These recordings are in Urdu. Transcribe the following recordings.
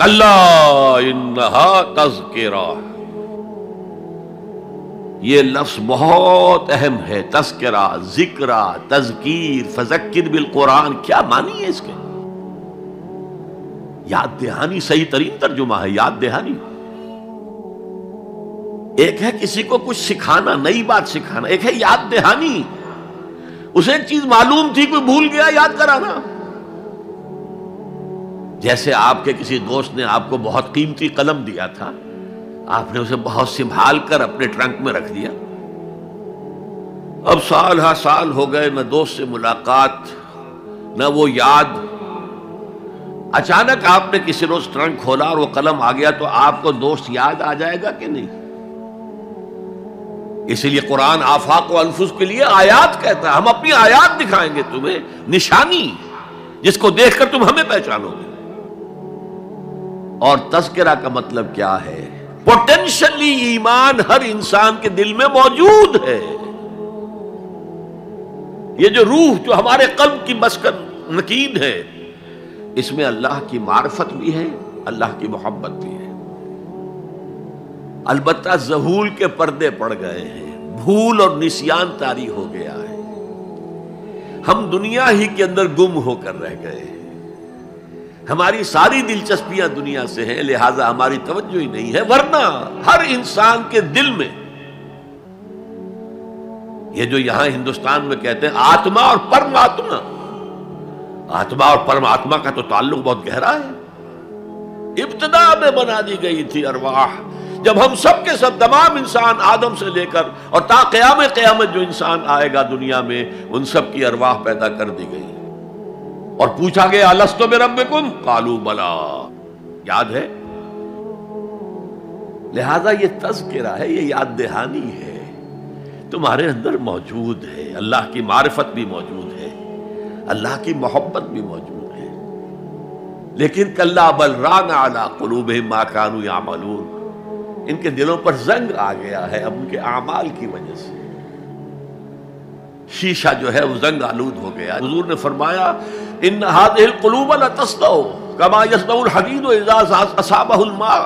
کلا انہا تذکرہ، یہ لفظ بہت اہم ہے، تذکرہ، ذکرہ، تذکیر، فذکر بالقرآن، کیا معنی ہے اس کے؟ یاد دہانی صحیح ترین ترجمہ ہے، یاد دہانی۔ ایک ہے کسی کو کچھ سکھانا، نئی بات سکھانا، ایک ہے یاد دہانی، اسے ایک چیز معلوم تھی کوئی بھول گیا، یاد کرانا۔ جیسے آپ کے کسی دوست نے آپ کو بہت قیمتی قلم دیا تھا، آپ نے اسے بہت سنبھال کر اپنے ٹرنک میں رکھ دیا، اب سال ہا سال ہو گئے، نہ دوست سے ملاقات نہ وہ یاد، اچانک آپ نے کسی روز ٹرنک کھولا اور وہ قلم آ گیا، تو آپ کو دوست یاد آ جائے گا کہ نہیں؟ اسی لیے قرآن آفاق و انفس کے لیے آیات کہتا ہے، ہم اپنی آیات دکھائیں گے تمہیں، نشانی جس کو دیکھ کر تم ہمیں پہچانو گے۔ اور تذکرہ کا مطلب کیا ہے؟ پوٹینشلی ایمان ہر انسان کے دل میں موجود ہے، یہ جو روح جو ہمارے قلب کی مسکن مکین ہے، اس میں اللہ کی معرفت بھی ہے، اللہ کی محبت بھی ہے۔ البتہ ذہول کے پردے پڑ گئے ہیں، بھول اور نسیان طاری ہو گیا ہے، ہم دنیا ہی کے اندر گم ہو کر رہ گئے ہیں، ہماری ساری دلچسپیاں دنیا سے ہیں، لہذا ہماری توجہ ہی نہیں ہے۔ ورنہ ہر انسان کے دل میں یہ جو یہاں ہندوستان میں کہتے ہیں آتما اور پرماتما، آتما اور پرماتما کا تو تعلق بہت گہرا ہے، ابتدا میں بنا دی گئی تھی ارواح، جب ہم سب کے سب تمام انسان آدم سے لے کر اور تا قیامت جو انسان آئے گا دنیا میں، ان سب کی ارواح پیدا کر دی گئی، اور پوچھا گیا الستو بربکم قالوا بلا، یاد ہے؟ لہذا یہ تذکرہ ہے، یہ یاد دہانی ہے، تمہارے اندر موجود ہے، اللہ کی معرفت بھی موجود ہے، اللہ کی محبت بھی موجود ہے، لیکن کلا بل ران علی قلوبہم ما کانوا یعملون، ان کے دلوں پر زنگ آ گیا ہے اب ان کے اعمال کی وجہ سے، شیشہ جو ہے وہ زنگ آلود ہو گیا۔ حضور نے فرمایا ان هذه القلوب لتصدع كما يصدع الحديد اذا اصابه الماء،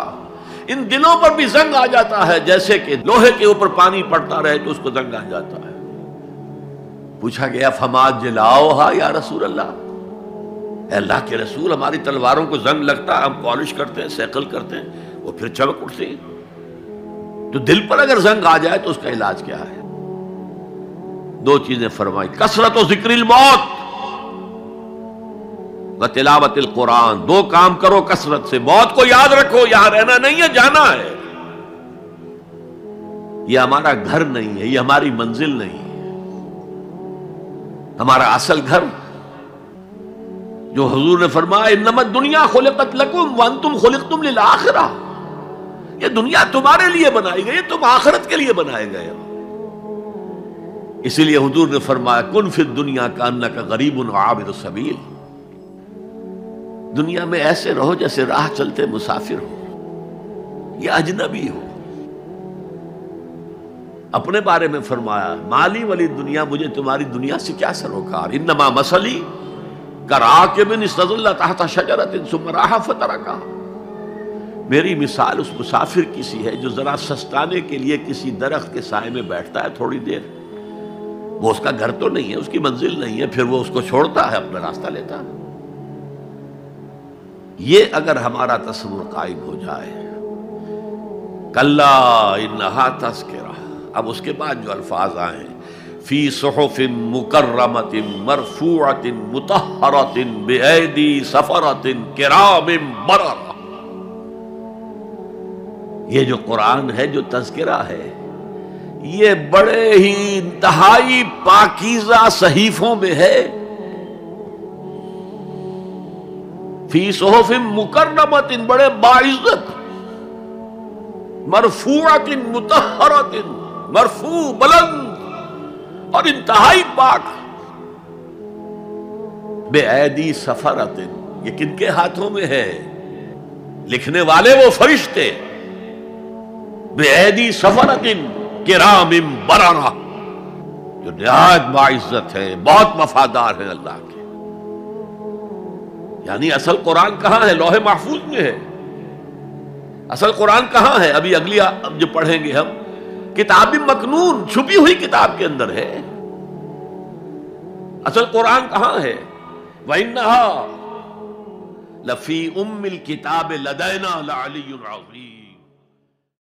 ان دلوں پر بھی زنگ آ جاتا ہے جیسے کہ لوہے کے اوپر پانی پڑتا رہے تو اس کو زنگ آ جاتا ہے۔ پوچھا گیا فما جلاؤھا یا رسول اللہ، اے اللہ کے رسول ہماری تلواروں کو زنگ لگتا ہے، ہم پالش کرتے ہیں، سیکل کرتے ہیں، وہ پھر چمک اٹھتی ہیں، تو دل پر اگر زنگ آ جائے تو اس کا علاج کیا ہے؟ دو چیزیں فرمائی، کثرت و ذکر الموت و تلاوت القرآن، دو کام کرو کثرت سے، موت کو یاد رکھو، یہاں رہنا نہیں ہے، جانا ہے، یہ ہمارا گھر نہیں ہے، یہ ہماری منزل نہیں ہے، ہمارا اصل گھر جو حضور نے فرمایا انما الدنیا خلقت لکم وانتم خلقتم للآخرہ، یہ دنیا تمہارے لیے بنائی گئی، تم آخرت کے لیے بنائے گئے ہو۔ اسی لیے حضور نے فرمایا کن فی الدنیا کانک غریب عابر السبیل، دنیا میں ایسے رہو جیسے راہ چلتے مسافر ہو یا اجنبی ہو۔ اپنے بارے میں فرمایا مالی والی دنیا، مجھے تمہاری دنیا سے کیا سروکار، انما مثلی کراکب استظل تحت شجرۃ ثم راح فترکھا، میری مثال اس مسافر کی سی ہے جو ذرا سستانے کے لیے کسی درخت کے سائے میں بیٹھتا ہے تھوڑی دیر، وہ اس کا گھر تو نہیں ہے، اس کی منزل نہیں ہے، پھر وہ اس کو چھوڑتا ہے، اپنا راستہ لیتا ہے۔ یہ اگر ہمارا تصور قائم ہو جائے، کلا انہا تذکرہ، اب اس کے بعد جو الفاظ آئے ہیں فی صحف مکرمۃ مرفوعۃ مطہرۃ بایدی سفرۃ کرام بررہ، یہ جو قرآن ہے، جو تذکرہ ہے، یہ بڑے ہی انتہائی پاکیزہ صحیفوں میں ہے، فی صحف مکرمۃ، بڑے باعزت، مرفوعۃ مطہرۃ، مرفوع بلند اور انتہائی پاک، بے ایدی سفرۃ، یہ کن کے ہاتھوں میں ہے؟ لکھنے والے وہ فرشتے، بے ایدی سفرۃ کرام بررہ، جو نہایت باعزت ہے، بہت وفادار ہیں اللہ کے۔ یعنی اصل قرآن کہاں ہے؟ لوح محفوظ میں ہے، اصل قرآن کہاں ہے؟ ابھی اگلی جو پڑھیں گے ہم، کتاب مکنون، چھپی ہوئی کتاب کے اندر ہے. اصل قرآن کہاں ہے؟ وَإِنَّهَا لَفِي أُمِّ الْكِتَابِ لَدَيْنَا لَعَلِيٌّ عَظِيمٌ.